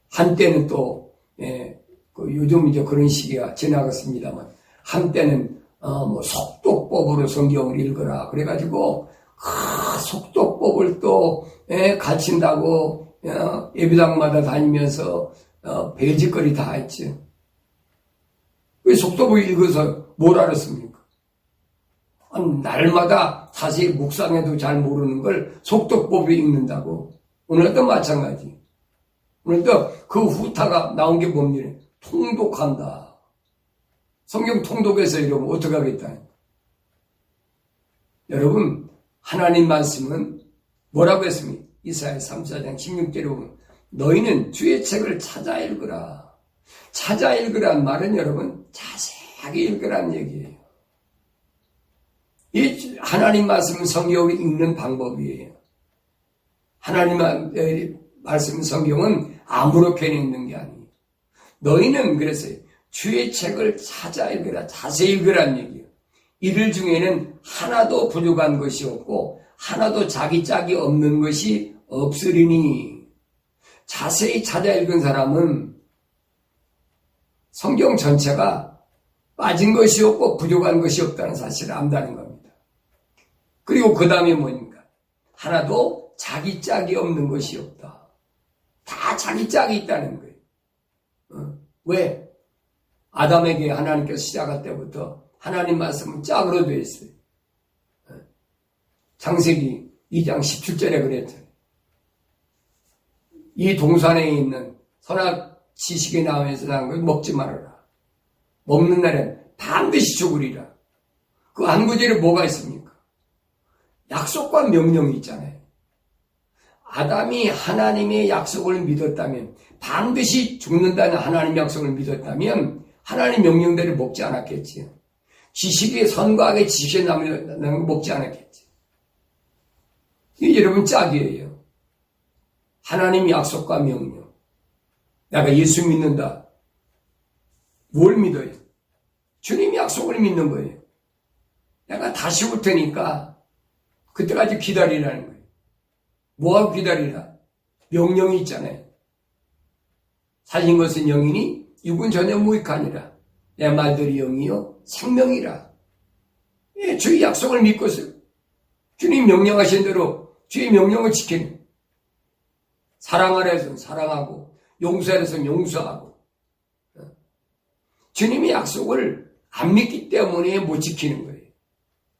한때는 또 요즘 이제 그런 시기가 지나갔습니다만 한때는 속도법으로 성경을 읽어라 그래가지고 속도법을 또 가르친다고 예배당마다 다니면서 배짓거리 다 했죠. 왜 속도법을 읽어서 뭘 알았습니까? 날마다 자세히 묵상해도 잘 모르는 걸 속도법을 읽는다고. 오늘도 마찬가지. 오늘도 그 후타가 나온 게 뭡니까? 통독한다. 성경 통독해서 이러면 어떻게 하겠다. 여러분, 하나님 말씀은 뭐라고 했습니까? 이사야 34장 16절에 보면 너희는 주의 책을 찾아 읽으라. 찾아 읽으란 말은 여러분 자세하게 읽으란 얘기예요. 이 하나님 말씀은 성경을 읽는 방법이에요. 하나님 말씀 성경은 아무렇게나 읽는 게 아니에요. 너희는 그랬어요. 주의 책을 찾아 읽으라. 자세히 읽으란 얘기예요. 이들 중에는 하나도 부족한 것이 없고 하나도 자기 짝이 없는 것이 없으리니. 자세히 찾아 읽은 사람은 성경 전체가 빠진 것이 없고 부족한 것이 없다는 사실을 안다는 겁니다. 그리고 그 다음에 뭐니까? 하나도 자기 짝이 없는 것이 없다. 다 자기 짝이 있다는 거예요. 왜? 아담에게 하나님께서 시작할 때부터 하나님 말씀은 짝으로 되어 있어요. 창세기 2장 17절에 그랬잖아요. 이 동산에 있는 선악 지식에 나오면서 나온 걸 먹지 말아라. 먹는 날엔 반드시 죽으리라. 그 한 구절에 뭐가 있습니까? 약속과 명령이 있잖아요. 아담이 하나님의 약속을 믿었다면, 반드시 죽는다는 하나님의 약속을 믿었다면 하나님 명령대로 먹지 않았겠지요. 지식의 선과 악의 지식에 나오는 걸 먹지 않았겠지. 이게 여러분 짝이에요. 하나님 약속과 명령. 내가 예수 믿는다. 뭘 믿어요? 주님 약속을 믿는 거예요. 내가 다시 올 테니까 그때까지 기다리라는 거예요. 뭐하고 기다리라? 명령이 있잖아요. 살린 것은 영이니 육은 전혀 무익하니라. 내 말들이 영이요 생명이라. 예, 주의 약속을 믿고서 주님 명령하신 대로 주의 명령을 지키는, 사랑하라 해서는 사랑하고 용서하라 해서는 용서하고, 주님의 약속을 안 믿기 때문에 못 지키는 거예요.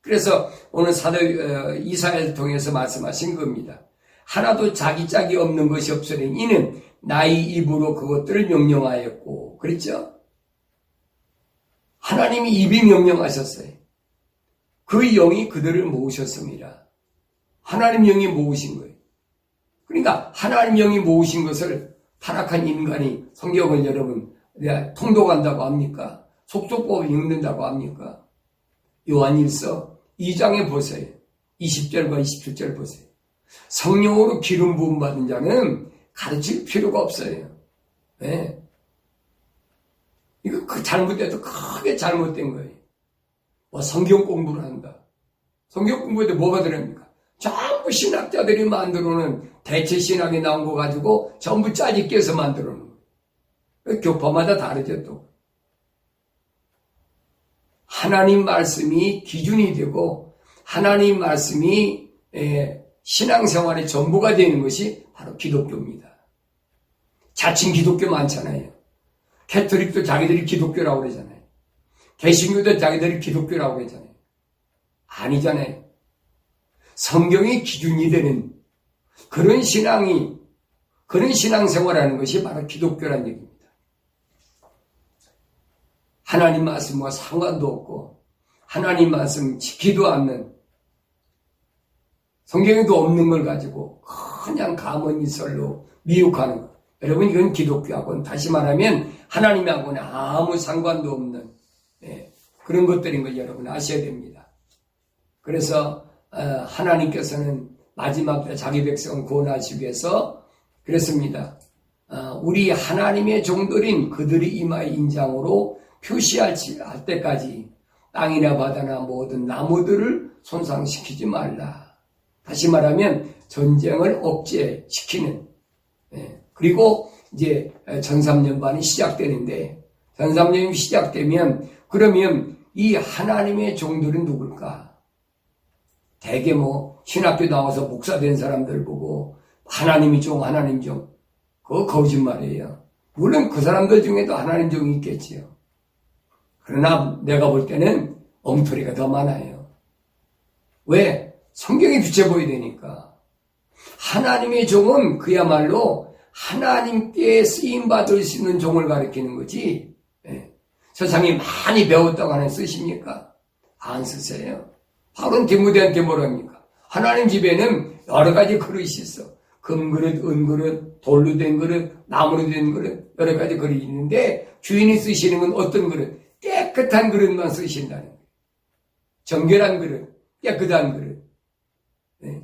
그래서 오늘 사도 이사야를 통해서 말씀하신 겁니다. 하나도 자기 짝이 없는 것이 없으니 이는 나의 입으로 그것들을 명령하였고. 그랬죠? 하나님이 입이 명령하셨어요. 그 영이 그들을 모으셨습니다. 하나님 영이 모으신 거예요. 그러니까 하나님 영이 모으신 것을 타락한 인간이 성경을 여러분 통독한다고 합니까? 속도법을 읽는다고 합니까? 요한일서 2장에 보세요. 20절과 27절 보세요. 성령으로 기름 부음 받은 자는 가르칠 필요가 없어요. 네. 이거 잘못돼도 크게 잘못된 거예요. 성경 공부를 한다. 성경 공부에도 뭐가 들어갑니까? 전부 신학자들이 만들어놓은 대체 신학에 나온 거 가지고 전부 짜지 깨서 만들어놓은 거예요. 교파마다 다르죠 또. 하나님 말씀이 기준이 되고 하나님 말씀이 신앙생활의 전부가 되는 것이 바로 기독교입니다. 자칭 기독교 많잖아요. 캐톨릭도 자기들이 기독교라고 그러잖아요. 개신교도 자기들이 기독교라고 그러잖아요. 아니잖아요. 성경이 기준이 되는, 그런 신앙생활하는 것이 바로 기독교란 얘기입니다. 하나님 말씀과 상관도 없고 하나님 말씀 지키도 않는, 성경에도 없는 걸 가지고 그냥 가문이설로 미혹하는 것. 여러분, 이건 기독교하고는, 다시 말하면 하나님하고는 아무 상관도 없는 그런 것들인 걸 여러분 아셔야 됩니다. 그래서 하나님께서는 마지막 때 자기 백성을 구원하시기 위해서 그랬습니다. 우리 하나님의 종들인 그들이 이마의 인장으로 표시할 때까지 땅이나 바다나 모든 나무들을 손상시키지 말라. 다시 말하면 전쟁을 억제시키는, 그리고 이제 전삼년반이 시작되는데, 전삼년이 시작되면 그러면 이 하나님의 종들은 누굴까? 대개 신학교 나와서 목사 된 사람들 보고 하나님이 종, 하나님 종, 그거 거짓말이에요. 물론 그 사람들 중에도 하나님 종이 있겠지요. 그러나 내가 볼 때는 엉터리가 더 많아요. 왜? 성경이 비춰 보여야 되니까. 하나님의 종은 그야말로 하나님께 쓰임받을 수 있는 종을 가리키는 거지, 세상에 많이 배웠다고 하나 쓰십니까? 안 쓰세요. 바울은 디모데한테 뭐랍니까? 하나님 집에는 여러 가지 그릇이 있어. 금그릇, 은그릇, 돌로 된 그릇, 나무로 된 그릇, 여러 가지 그릇이 있는데 주인이 쓰시는 건 어떤 그릇? 깨끗한 그릇만 쓰신다는 거예요. 정결한 그릇, 깨끗한 그릇.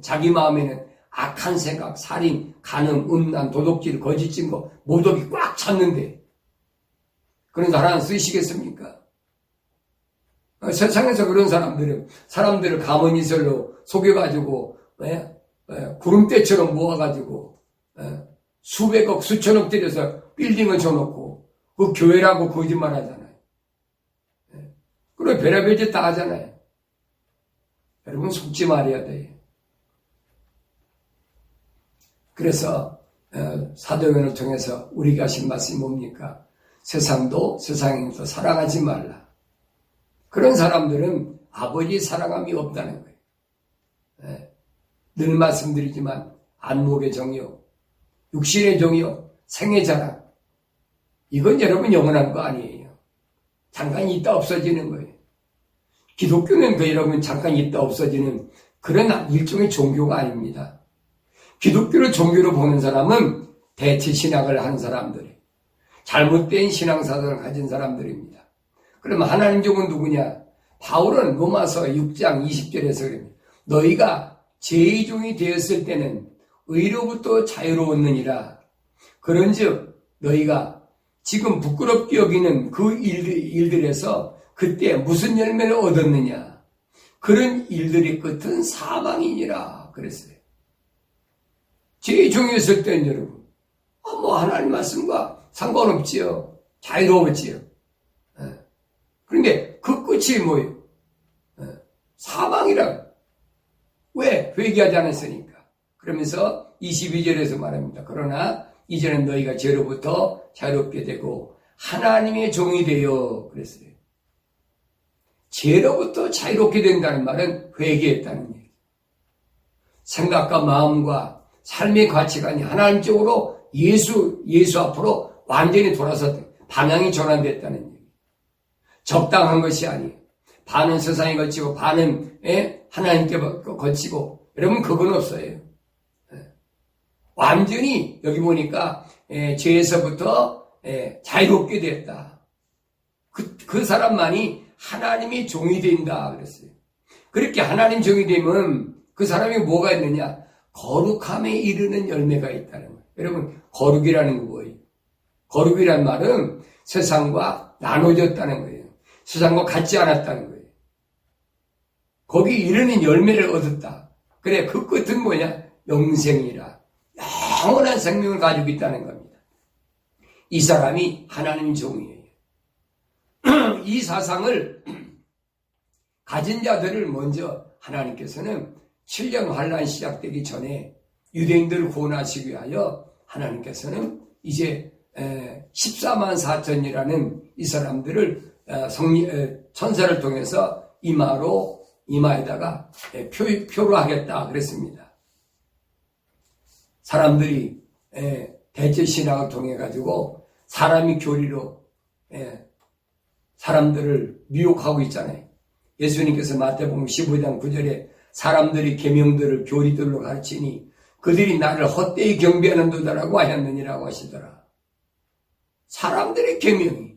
자기 마음에는 악한 생각, 살인, 간음, 음란, 도둑질, 거짓 증거, 모독이 꽉 찼는데 그런 사람 쓰시겠습니까? 세상에서 그런 사람들을 가문이설로 속여가지고 구름대처럼 모아가지고 수백억, 수천억 들여서 빌딩을 줘놓고 그 교회라고 거짓말 하잖아요. 그리고 별의별 짓 다 하잖아요. 여러분 속지 말아야 돼요. 그래서 사도행전을 통해서 우리가 하신 말씀이 뭡니까? 세상도 세상인도 사랑하지 말라. 그런 사람들은 아버지 사랑함이 없다는 거예요. 늘 말씀드리지만 안목의 정욕, 육신의 정욕, 생의 자랑, 이건 여러분 영원한 거 아니에요. 잠깐 있다 없어지는 거예요. 기독교는 여러분 잠깐 있다 없어지는 그런 일종의 종교가 아닙니다. 기독교를 종교로 보는 사람은 대체 신학을 한 사람들이, 잘못된 신앙사상을 가진 사람들입니다. 그러면 하나님 종은 누구냐? 바울은 로마서 6장 20절에서 그럽니다. 너희가 제2종이 되었을 때는 의로부터 자유로웠느니라. 그런즉 너희가 지금 부끄럽게 여기는 그 일들에서 그때 무슨 열매를 얻었느냐? 그런 일들의 끝은 사망이니라 그랬어요. 제2종이었을 때는 여러분 하나님 말씀과 상관없지요. 자유로웠지요. 그런데 그 끝이 뭐예요? 사망이라. 왜? 회개하지 않았으니까. 그러면서 22절에서 말합니다. 그러나 이제는 너희가 죄로부터 자유롭게 되고 하나님의 종이 되어 그랬어요. 죄로부터 자유롭게 된다는 말은 회개했다는 얘기예요. 생각과 마음과 삶의 가치관이 하나님 쪽으로 예수 앞으로 완전히 돌아섰다. 방향이 전환됐다는 얘기예요. 적당한 것이 아니에요. 반은 세상에 거치고 반은 하나님께 거치고, 여러분 그건 없어요. 완전히 여기 보니까 죄에서부터 자유롭게 됐다. 그 사람만이 하나님의 종이 된다 그랬어요. 그렇게 하나님 종이 되면 그 사람이 뭐가 있느냐? 거룩함에 이르는 열매가 있다는 거예요. 여러분 거룩이라는 거 뭐예요? 거룩이란 말은 세상과 나눠졌다는 거예요. 세상과 같지 않았다는 거예요. 거기 이르는 열매를 얻었다. 그래, 그 끝은 뭐냐? 영생이라. 영원한 생명을 가지고 있다는 겁니다. 이 사람이 하나님 종이에요. 이 사상을 가진 자들을 먼저 하나님께서는 7년 환란이 시작되기 전에 유대인들을 구원하시기 위하여 하나님께서는 이제 14만 4천이라는 이 사람들을 천사를 통해서 이마에다가 표로 하겠다 그랬습니다. 사람들이 대체 신학을 통해 가지고 사람이 교리로 사람들을 미혹하고 있잖아요. 예수님께서 마태복음 15장 9절에 사람들이 계명들을 교리들로 가르치니 그들이 나를 헛되이 경배하는도다라고 하였느니라고 하시더라. 사람들의 계명이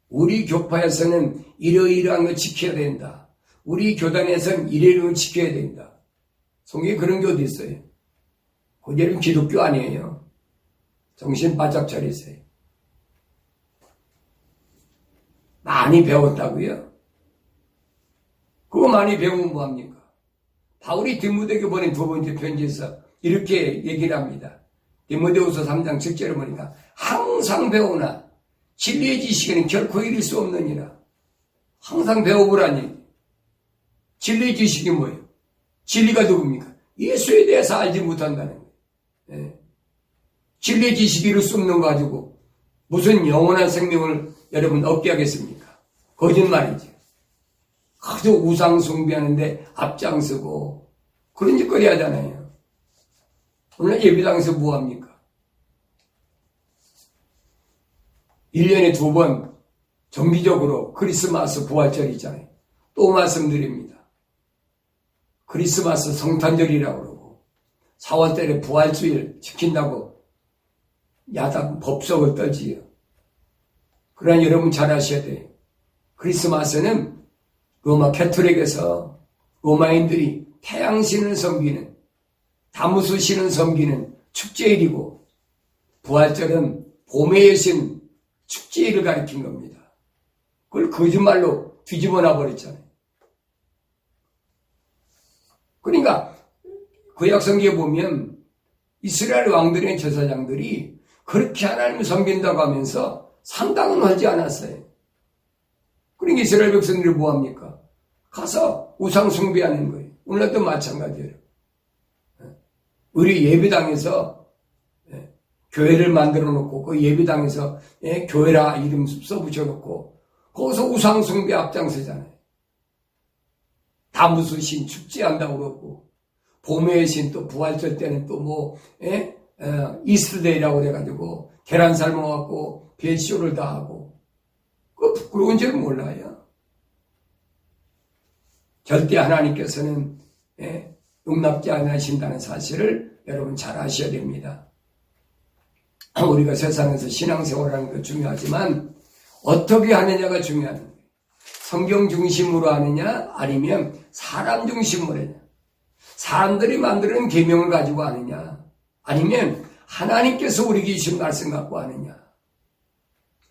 우리 교파에서는 이러이러한 거 지켜야 된다. 우리 교단에서는 이러이러한 거 지켜야 된다. 성경에 그런 게 어디 있어요? 그게는 기독교 아니에요. 정신 바짝 차리세요. 많이 배웠다고요? 그거 많이 배우면 뭐합니까? 바울이 디모데에게 보낸 두 번째 편지에서 이렇게 얘기를 합니다. 디모데후서 3장 7절에 보니까 항상 배우나 진리의 지식에는 결코 이를 수 없느니라. 항상 배워보라니. 진리의 지식이 뭐예요? 진리가 누굽니까? 예수에 대해서 알지 못한다는 거예요. 진리의 지식이 이룰 수 없는 거 가지고 무슨 영원한 생명을 여러분 얻게 하겠습니까? 거짓말이죠. 그저 우상 숭배하는데 앞장서고 그런 짓거리 하잖아요. 오늘 예배당에서 뭐합니까? 1년에 2번 정기적으로 크리스마스 부활절 있잖아요. 또 말씀드립니다. 크리스마스 성탄절이라고 그러고 4월달에 부활주일 지킨다고 야당 법석을 떠지요. 그러나 여러분 잘 아셔야 돼요. 크리스마스는 로마 캐톨릭에서 로마인들이 태양신을 섬기는 다무스신을 섬기는 축제일이고 부활절은 봄의 여신 축제일을 가리킨 겁니다. 그걸 거짓말로 뒤집어 놔버렸잖아요. 그러니까 구약성경에 보면 이스라엘 왕들의 제사장들이 그렇게 하나님을 섬긴다고 하면서 상당은 하지 않았어요. 그러니까 이스라엘 백성들이 뭐합니까? 가서 우상 숭배하는 거예요. 오늘도 마찬가지예요. 우리 예배당에서 교회를 만들어 놓고 그 예배당에서 교회라 이름 써붙여놓고 거기서 우상 숭배 앞장서잖아요. 다무스 신 축제한다고 그러고 봄의 신 또 부활절 때는 또 뭐 이스터데이라고 그래가지고 계란 삶아갖고 배쇼를 다 하고 그 부끄러운 줄 몰라요. 절대 하나님께서는 용납지 않으신다는 사실을 여러분 잘 아셔야 됩니다. 우리가 세상에서 신앙생활하는 거 중요하지만 어떻게 하느냐가 중요한 거예요. 성경 중심으로 하느냐 아니면 사람 중심으로 하느냐. 사람들이 만드는 계명을 가지고 하느냐 아니면 하나님께서 우리에게 주신 말씀 갖고 하느냐.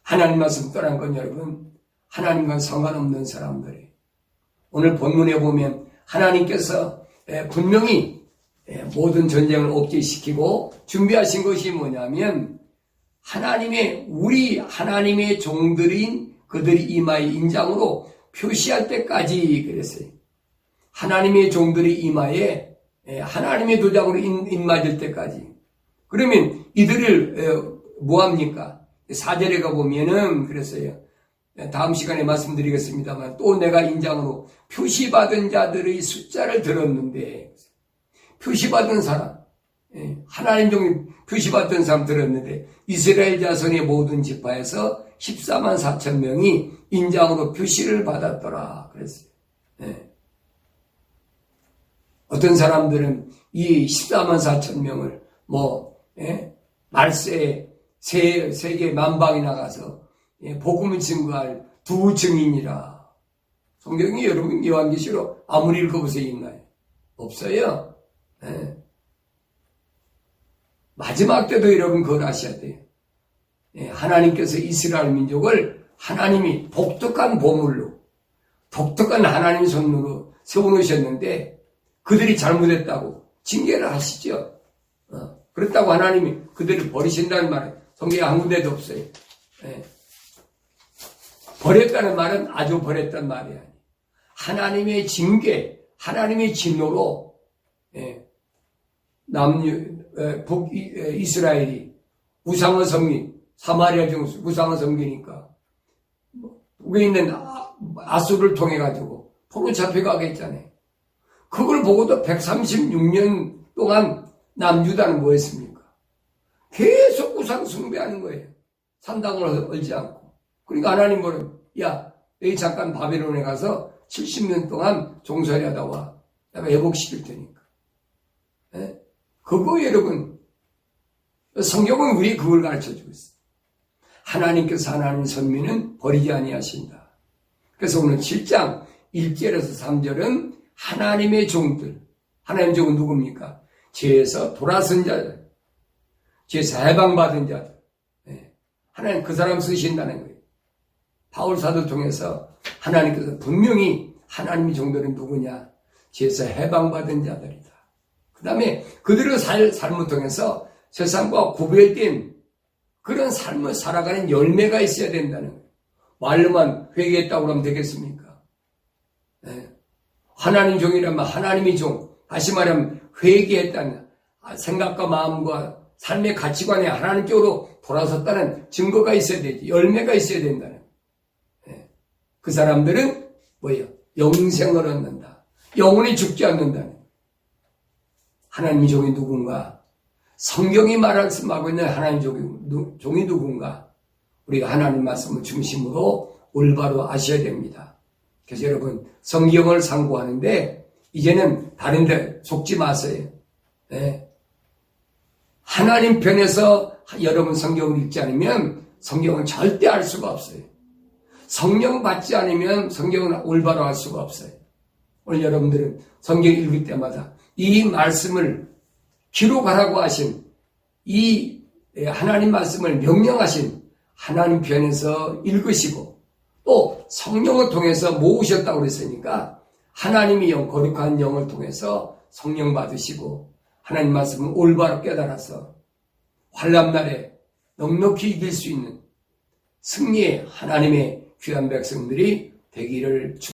하나님 말씀 떠난 건 여러분 하나님과 상관없는 사람들이 오늘 본문에 보면 하나님께서 분명히 모든 전쟁을 억제시키고 준비하신 것이 뭐냐면 우리 하나님의 종들인 그들이 이마의 인장으로 표시할 때까지 그랬어요. 하나님의 종들이 이마에 하나님의 도장으로 인맞을 때까지. 그러면 이들을 뭐합니까? 4절에 가보면은 그랬어요. 다음 시간에 말씀드리겠습니다만 또 내가 인장으로 표시받은 자들의 숫자를 들었는데 표시받은 사람 하나님 종이 표시받은 사람 들었는데 이스라엘 자손의 모든 지파에서 14만 4천 명이 인장으로 표시를 받았더라 그랬어요. 어떤 사람들은 이 14만 4천 명을 말세에 세계 만방에 나가서 복음을 증거할 두 증인이라. 성경이 여러분 요한계시록 아무리 읽어보세요 있나요? 없어요. 마지막 때도 여러분 그걸 아셔야 돼요. 하나님께서 이스라엘 민족을 하나님이 독특한 보물로 독특한 하나님의 손으로 세워놓으셨는데 그들이 잘못했다고 징계를 하시죠. 그렇다고 하나님이 그들을 버리신다는 말은 성경에 한 군데도 없어요. 버렸다는 말은 아주 버렸단 말이 아니에요. 하나님의 징계, 하나님의 진노로 북이스라엘이 우상을 섬긴 사마리아 중 우상을 섬기니까 북에 있는 아수를 통해 가지고 포로 잡혀가게 했잖아요. 그걸 보고도 136년 동안 남유다는 뭐 했습니까? 계속 우상 숭배하는 거예요. 산당을 얼지 않고. 그러니까 하나님 뭐는, 야, 너희 잠깐 바벨론에 가서 70년 동안 종살이하다 와. 내가 회복시킬 테니까. 예? 그거 여러분, 성경은 우리 그걸 가르쳐주고 있어요. 하나님께서 하나님 선민은 버리지 아니하신다. 그래서 오늘 7장 1절에서 3절은 하나님의 종들, 하나님의 종은 누굽니까? 죄에서 돌아선 자들, 죄에서 해방받은 자들. 예. 하나님 그 사람 쓰신다는 거예요. 바울 사도 통해서 하나님께서 분명히 하나님의 종들은 누구냐? 죄에서 해방받은 자들이다. 그 다음에 그들의 삶을 통해서 세상과 구별된 그런 삶을 살아가는 열매가 있어야 된다는 거예요. 말로만 회개했다고 하면 되겠습니까? 네. 하나님 종이라면 하나님의 종, 다시 말하면 회개했다는 생각과 마음과 삶의 가치관에 하나님 쪽으로 돌아섰다는 증거가 있어야 되지, 열매가 있어야 된다는 거예요. 네. 그 사람들은 뭐예요? 영생을 얻는다. 영원히 죽지 않는다는 거예요. 하나님의 종이 누군가? 성경이 말씀하고 있는 하나님 종이 누군가? 우리가 하나님 말씀을 중심으로 올바로 아셔야 됩니다. 그래서 여러분 성경을 상고하는데 이제는 다른 데 속지 마세요. 네. 하나님 편에서 여러분 성경을 읽지 않으면 성경은 절대 알 수가 없어요. 성령 받지 않으면 성경은 올바로 알 수가 없어요. 오늘 여러분들은 성경 읽을 때마다 이 말씀을 기록하라고 하신 이 하나님 말씀을 명령하신 하나님 편에서 읽으시고 또 성령을 통해서 모으셨다고 그랬으니까 하나님의 영, 거룩한 영을 통해서 성령 받으시고 하나님 말씀을 올바로 깨달아서 환난날에 넉넉히 이길 수 있는 승리의 하나님의 귀한 백성들이 되기를